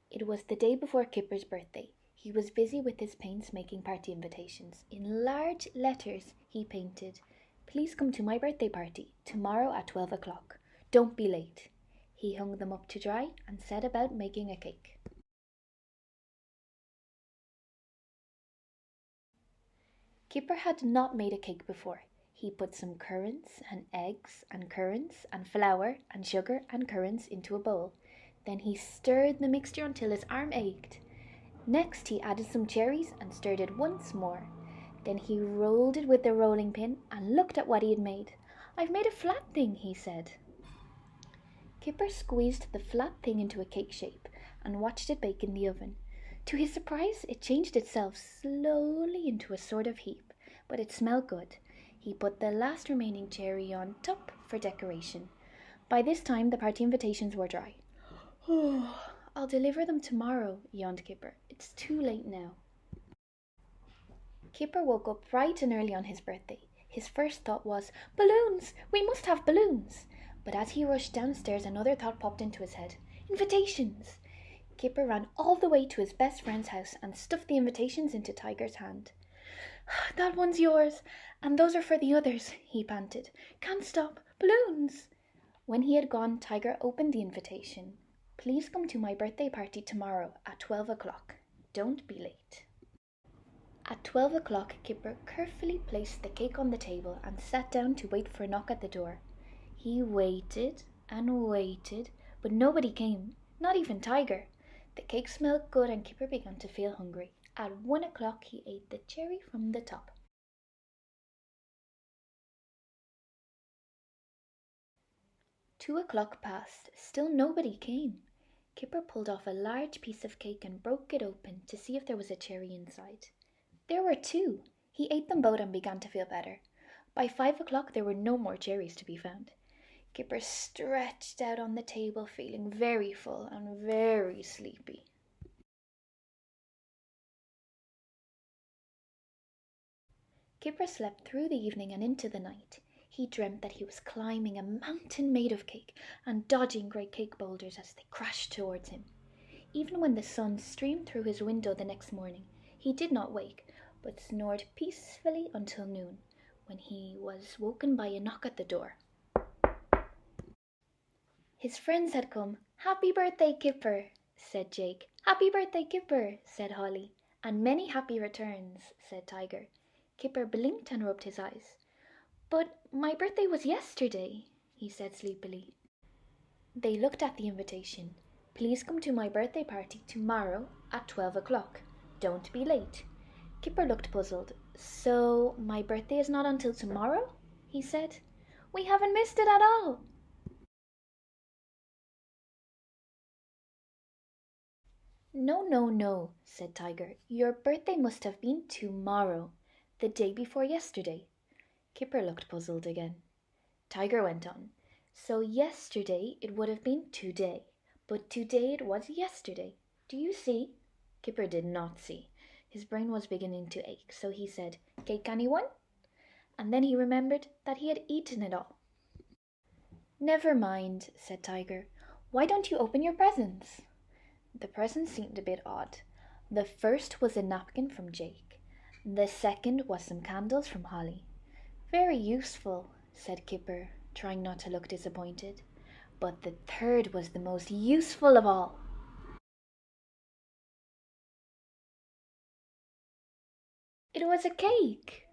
It was the day before Kipper's birthday. He was busy with his paints making party invitations. In large letters he painted, "Please come to my birthday party, tomorrow at 12 o'clock. Don't be late." He hung them up to dry and set about making a cake. Kipper had not made a cake before. He put some currants and eggs and currants and flour and sugar and currants into a bowl. Then he stirred the mixture until his arm ached. Next he added some cherries and stirred it once more. Then he rolled it with the rolling pin and looked at what he had made. "I've made a flat thing," he said. Kipper squeezed the flat thing into a cake shape and watched it bake in the oven. To his surprise, it changed itself slowly into a sort of heap, but it smelled good. He put the last remaining cherry on top for decoration. By this time, the party invitations were dry. "Oh, I'll deliver them tomorrow," yawned Kipper. "It's too late now." Kipper woke up bright and early on his birthday. His first thought was, "Balloons! We must have balloons!" But as he rushed downstairs, another thought popped into his head. Invitations! Kipper ran all the way to his best friend's house and stuffed the invitations into Tiger's hand. "That one's yours, and those are for the others," he panted. "Can't stop! Balloons!" When he had gone, Tiger opened the invitation. "Please come to my birthday party tomorrow at 12 o'clock. Don't be late." At 12 o'clock, Kipper carefully placed the cake on the table and sat down to wait for a knock at the door. He waited and waited, but nobody came, not even Tiger. The cake smelled good and Kipper began to feel hungry. At 1 o'clock, he ate the cherry from the top. 2 o'clock passed. Still nobody came. Kipper pulled off a large piece of cake and broke it open to see if there was a cherry inside. There were two. He ate them both and began to feel better. By 5 o'clock, there were no more cherries to be found. Kipper stretched out on the table, feeling very full and very sleepy. Kipper slept through the evening and into the night. He dreamt that he was climbing a mountain made of cake and dodging great cake boulders as they crashed towards him. Even when the sun streamed through his window the next morning, he did not wake, but snored peacefully until noon, when he was woken by a knock at the door. His friends had come. "Happy birthday, Kipper," said Jake. "Happy birthday, Kipper," said Holly. "And many happy returns," said Tiger. Kipper blinked and rubbed his eyes. "But my birthday was yesterday," he said sleepily. They looked at the invitation. "Please come to my birthday party tomorrow at 12 o'clock. Don't be late." Kipper looked puzzled. "So my birthday is not until tomorrow?" he said. "We haven't missed it at all." No, said Tiger. "Your birthday must have been tomorrow, the day before yesterday." Kipper looked puzzled again. Tiger went on. "So yesterday it would have been today, but today it was yesterday. Do you see?" Kipper did not see. His brain was beginning to ache, so he said, "Cake, anyone?" And then he remembered that he had eaten it all. "Never mind," said Tiger. "Why don't you open your presents?" The presents seemed a bit odd. The first was a napkin from Jake. The second was some candles from Holly. "Very useful," said Kipper, trying not to look disappointed. But the third was the most useful of all. It was a cake.